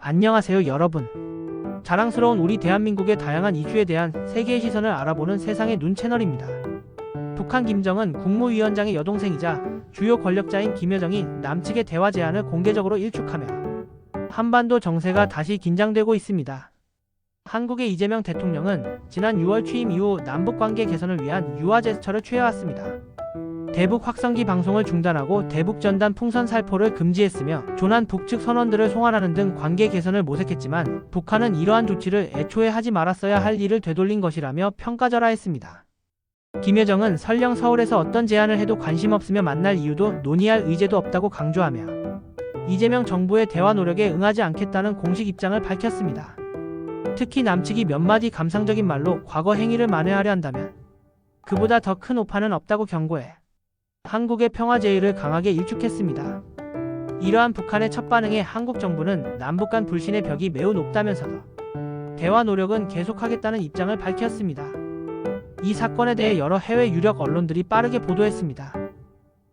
안녕하세요 여러분. 자랑스러운 우리 대한민국의 다양한 이슈에 대한 세계의 시선을 알아보는 세상의 눈 채널입니다. 북한 김정은 국무위원장의 여동생이자 주요 권력자인 김여정이 남측의 대화 제안을 공개적으로 일축하며 한반도 정세가 다시 긴장되고 있습니다. 한국의 이재명 대통령은 지난 6월 취임 이후 남북관계 개선을 위한 유화 제스처를 취해왔습니다. 대북 확성기 방송을 중단하고 대북 전단 풍선 살포를 금지했으며 조난 북측 선원들을 송환하는 등 관계 개선을 모색했지만 북한은 이러한 조치를 애초에 하지 말았어야 할 일을 되돌린 것이라며 평가절하했습니다. 김여정은 설령 서울에서 어떤 제안을 해도 관심 없으며 만날 이유도 논의할 의제도 없다고 강조하며 이재명 정부의 대화 노력에 응하지 않겠다는 공식 입장을 밝혔습니다. 특히 남측이 몇 마디 감상적인 말로 과거 행위를 만회하려 한다면 그보다 더 큰 오판은 없다고 경고해 한국의 평화 제의를 강하게 일축했습니다. 이러한 북한의 첫 반응에 한국 정부는 남북 간 불신의 벽이 매우 높다면서도 대화 노력은 계속하겠다는 입장을 밝혔습니다. 이 사건에 대해 여러 해외 유력 언론들이 빠르게 보도했습니다.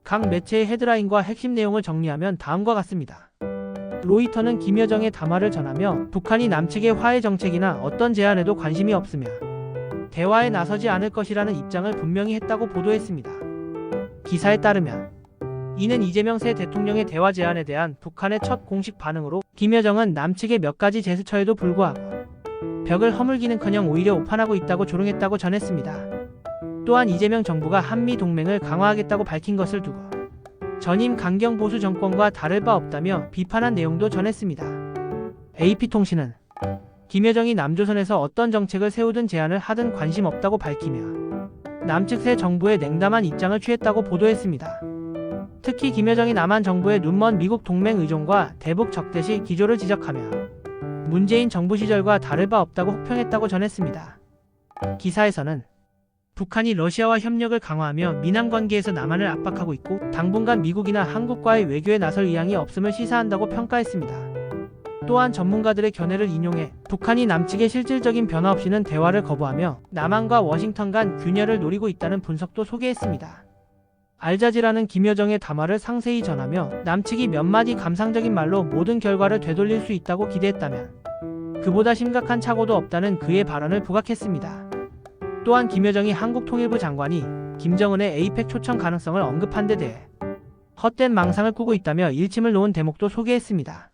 각 매체의 헤드라인과 핵심 내용을 정리하면 다음과 같습니다. 로이터는 김여정의 담화를 전하며 북한이 남측의 화해 정책이나 어떤 제안에도 관심이 없으며 대화에 나서지 않을 것이라는 입장을 분명히 했다고 보도했습니다. 기사에 따르면 이는 이재명 새 대통령의 대화 제안에 대한 북한의 첫 공식 반응으로 김여정은 남측의 몇 가지 제스처에도 불구하고 벽을 허물기는커녕 오히려 오판하고 있다고 조롱했다고 전했습니다. 또한 이재명 정부가 한미 동맹을 강화하겠다고 밝힌 것을 두고 전임 강경 보수 정권과 다를 바 없다며 비판한 내용도 전했습니다. AP통신은 김여정이 남조선에서 어떤 정책을 세우든 제안을 하든 관심 없다고 밝히며 남측 새 정부의 냉담한 입장을 취했다고 보도했습니다. 특히 김여정이 남한 정부의 눈먼 미국 동맹 의존과 대북 적대시 기조를 지적하며 문재인 정부 시절과 다를 바 없다고 혹평했다고 전했습니다. 기사에서는 북한이 러시아와 협력을 강화하며 미남 관계에서 남한을 압박하고 있고 당분간 미국이나 한국과의 외교에 나설 의향이 없음을 시사한다고 평가했습니다. 또한 전문가들의 견해를 인용해 북한이 남측의 실질적인 변화 없이는 대화를 거부하며 남한과 워싱턴 간 균열을 노리고 있다는 분석도 소개했습니다. 알자지라는 김여정의 담화를 상세히 전하며 남측이 몇 마디 감상적인 말로 모든 결과를 되돌릴 수 있다고 기대했다면 그보다 심각한 착오도 없다는 그의 발언을 부각했습니다. 또한 김여정이 한국통일부 장관이 김정은의 에이펙 초청 가능성을 언급한 데 대해 헛된 망상을 꾸고 있다며 일침을 놓은 대목도 소개했습니다.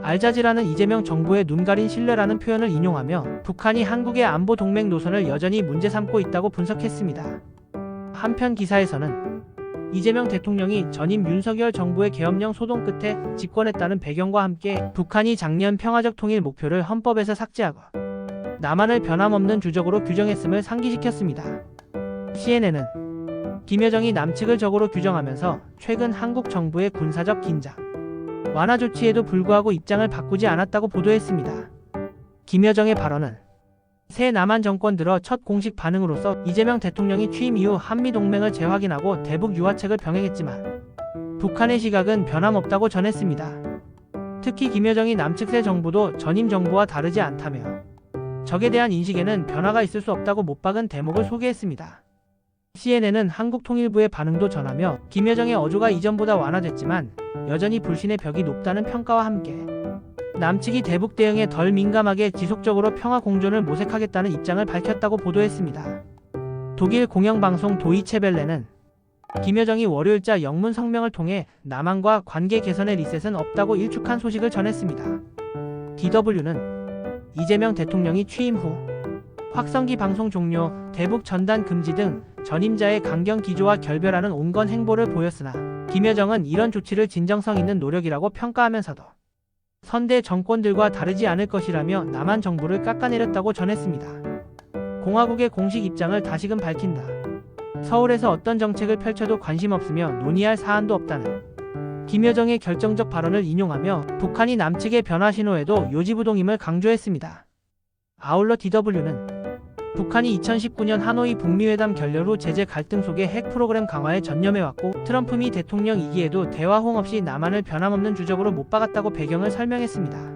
알자지라는 이재명 정부의 눈가린 신뢰라는 표현을 인용하며 북한이 한국의 안보 동맹 노선을 여전히 문제 삼고 있다고 분석했습니다. 한편 기사에서는 이재명 대통령이 전임 윤석열 정부의 계엄령 소동 끝에 집권했다는 배경과 함께 북한이 작년 평화적 통일 목표를 헌법에서 삭제하고 남한을 변함없는 주적으로 규정했음을 상기시켰습니다. CNN은 김여정이 남측을 적으로 규정하면서 최근 한국 정부의 군사적 긴장 완화 조치에도 불구하고 입장을 바꾸지 않았다고 보도했습니다. 김여정의 발언은 새 남한 정권 들어 첫 공식 반응으로서 이재명 대통령이 취임 이후 한미동맹을 재확인하고 대북 유화책을 병행했지만 북한의 시각은 변함없다고 전했습니다. 특히 김여정이 남측 새 정부도 전임 정부와 다르지 않다며 적에 대한 인식에는 변화가 있을 수 없다고 못 박은 대목을 소개했습니다. CNN은 한국통일부의 반응도 전하며 김여정의 어조가 이전보다 완화됐지만 여전히 불신의 벽이 높다는 평가와 함께 남측이 대북 대응에 덜 민감하게 지속적으로 평화 공존을 모색하겠다는 입장을 밝혔다고 보도했습니다. 독일 공영방송 도이체벨레는 김여정이 월요일자 영문 성명을 통해 남한과 관계 개선의 리셋은 없다고 일축한 소식을 전했습니다. DW는 이재명 대통령이 취임 후 확성기 방송 종료, 대북 전단 금지 등 전임자의 강경 기조와 결별하는 온건 행보를 보였으나 김여정은 이런 조치를 진정성 있는 노력이라고 평가하면서도 선대 정권들과 다르지 않을 것이라며 남한 정부를 깎아내렸다고 전했습니다. 공화국의 공식 입장을 다시금 밝힌다. 서울에서 어떤 정책을 펼쳐도 관심 없으며 논의할 사안도 없다는 김여정의 결정적 발언을 인용하며 북한이 남측의 변화 신호에도 요지부동임을 강조했습니다. 아울러 DW는 북한이 2019년 하노이 북미회담 결렬 후 제재 갈등 속에 핵 프로그램 강화에 전념해왔고 트럼프 미 대통령 2기에도 대화 호응 없이 남한을 변함없는 주적으로 못 박았다고 배경을 설명했습니다.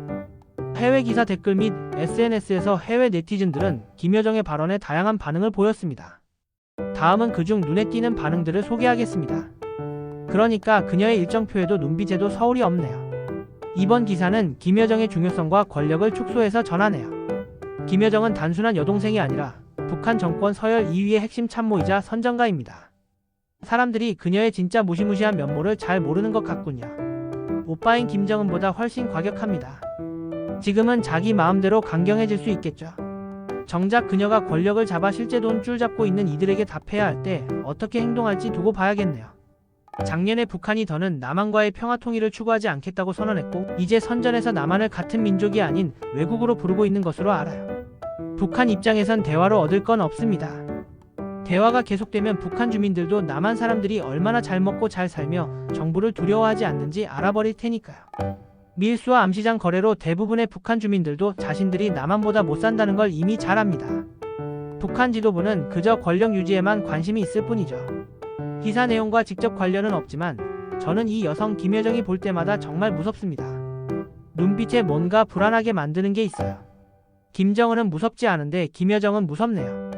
해외 기사 댓글 및 SNS에서 해외 네티즌들은 김여정의 발언에 다양한 반응을 보였습니다. 다음은 그중 눈에 띄는 반응들을 소개하겠습니다. 그러니까 그녀의 일정표에도 눈빛에도 서울이 없네요. 이번 기사는 김여정의 중요성과 권력을 축소해서 전하네요. 김여정은 단순한 여동생이 아니라 북한 정권 서열 2위의 핵심 참모이자 선전가입니다. 사람들이 그녀의 진짜 무시무시한 면모를 잘 모르는 것 같군요. 오빠인 김정은보다 훨씬 과격합니다. 지금은 자기 마음대로 강경해질 수 있겠죠. 정작 그녀가 권력을 잡아 실제 돈줄 잡고 있는 이들에게 답해야 할 때 어떻게 행동할지 두고 봐야겠네요. 작년에 북한이 더는 남한과의 평화 통일을 추구하지 않겠다고 선언했고 이제 선전에서 남한을 같은 민족이 아닌 외국으로 부르고 있는 것으로 알아요. 북한 입장에선 대화로 얻을 건 없습니다. 대화가 계속되면 북한 주민들도 남한 사람들이 얼마나 잘 먹고 잘 살며 정부를 두려워하지 않는지 알아버릴 테니까요. 밀수와 암시장 거래로 대부분의 북한 주민들도 자신들이 남한보다 못 산다는 걸 이미 잘 압니다. 북한 지도부는 그저 권력 유지에만 관심이 있을 뿐이죠. 기사 내용과 직접 관련은 없지만 저는 이 여성 김여정이 볼 때마다 정말 무섭습니다. 눈빛에 뭔가 불안하게 만드는 게 있어요. 김정은은 무섭지 않은데 김여정은 무섭네요.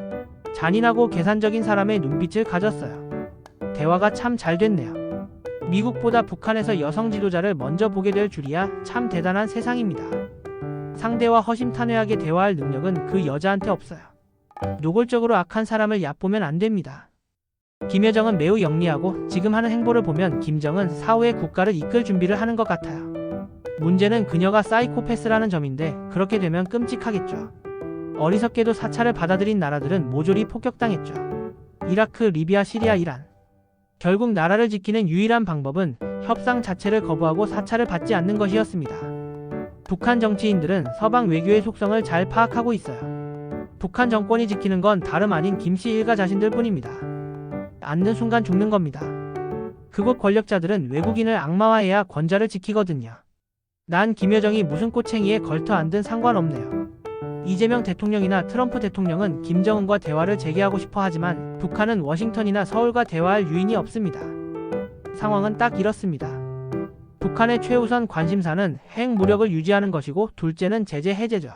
잔인하고 계산적인 사람의 눈빛을 가졌어요. 대화가 참 잘 됐네요. 미국보다 북한에서 여성 지도자를 먼저 보게 될 줄이야 참 대단한 세상입니다. 상대와 허심탄회하게 대화할 능력은 그 여자한테 없어요. 노골적으로 악한 사람을 얕보면 안 됩니다. 김여정은 매우 영리하고 지금 하는 행보를 보면 김정은 사후에 국가를 이끌 준비를 하는 것 같아요. 문제는 그녀가 사이코패스라는 점인데 그렇게 되면 끔찍하겠죠. 어리석게도 사찰을 받아들인 나라들은 모조리 폭격당했죠. 이라크, 리비아, 시리아, 이란. 결국 나라를 지키는 유일한 방법은 협상 자체를 거부하고 사찰을 받지 않는 것이었습니다. 북한 정치인들은 서방 외교의 속성을 잘 파악하고 있어요. 북한 정권이 지키는 건 다름 아닌 김씨 일가 자신들 뿐입니다. 앉는 순간 죽는 겁니다. 그곳 권력자들은 외국인을 악마화해야 권좌를 지키거든요. 난 김여정이 무슨 꼬챙이에 걸터 앉든 상관없네요. 이재명 대통령이나 트럼프 대통령은 김정은과 대화를 재개하고 싶어 하지만 북한은 워싱턴이나 서울과 대화할 유인이 없습니다. 상황은 딱 이렇습니다. 북한의 최우선 관심사는 핵 무력을 유지하는 것이고 둘째는 제재 해제죠.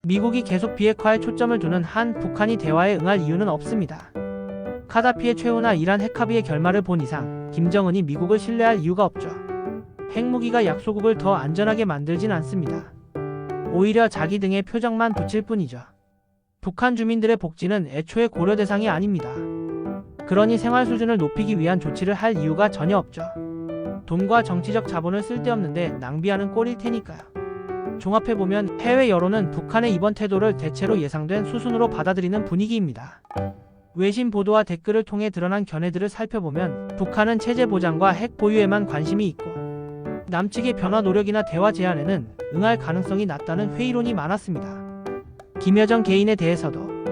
미국이 계속 비핵화에 초점을 두는 한 북한이 대화에 응할 이유는 없습니다. 카다피의 최후나 이란 핵합의의 결말을 본 이상 김정은이 미국을 신뢰할 이유가 없죠. 핵무기가 약소국을 더 안전하게 만들진 않습니다. 오히려 자기 등의 표적만 붙일 뿐이죠. 북한 주민들의 복지는 애초에 고려 대상이 아닙니다. 그러니 생활 수준을 높이기 위한 조치를 할 이유가 전혀 없죠. 돈과 정치적 자본을 쓸데없는데 낭비하는 꼴일 테니까요. 종합해보면 해외 여론은 북한의 이번 태도를 대체로 예상된 수순으로 받아들이는 분위기입니다. 외신 보도와 댓글을 통해 드러난 견해들을 살펴보면 북한은 체제 보장과 핵 보유에만 관심이 있고 남측의 변화 노력이나 대화 제안에는 응할 가능성이 낮다는 회의론이 많았습니다. 김여정 개인에 대해서도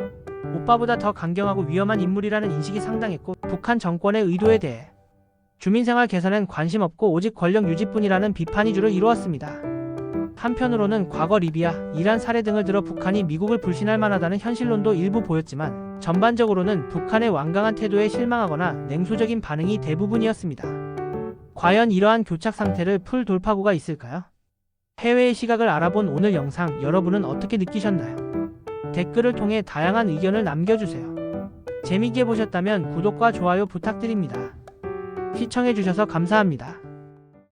오빠보다 더 강경하고 위험한 인물이라는 인식이 상당했고 북한 정권의 의도에 대해 주민생활 개선엔 관심 없고 오직 권력 유지뿐이라는 비판이 주를 이루었습니다. 한편으로는 과거 리비아, 이란 사례 등을 들어 북한이 미국을 불신할 만하다는 현실론도 일부 보였지만 전반적으로는 북한의 완강한 태도에 실망하거나 냉소적인 반응이 대부분이었습니다. 과연 이러한 교착 상태를 풀 돌파구가 있을까요? 해외의 시각을 알아본 오늘 영상 여러분은 어떻게 느끼셨나요? 댓글을 통해 다양한 의견을 남겨주세요. 재밌게 보셨다면 구독과 좋아요 부탁드립니다. 시청해주셔서 감사합니다.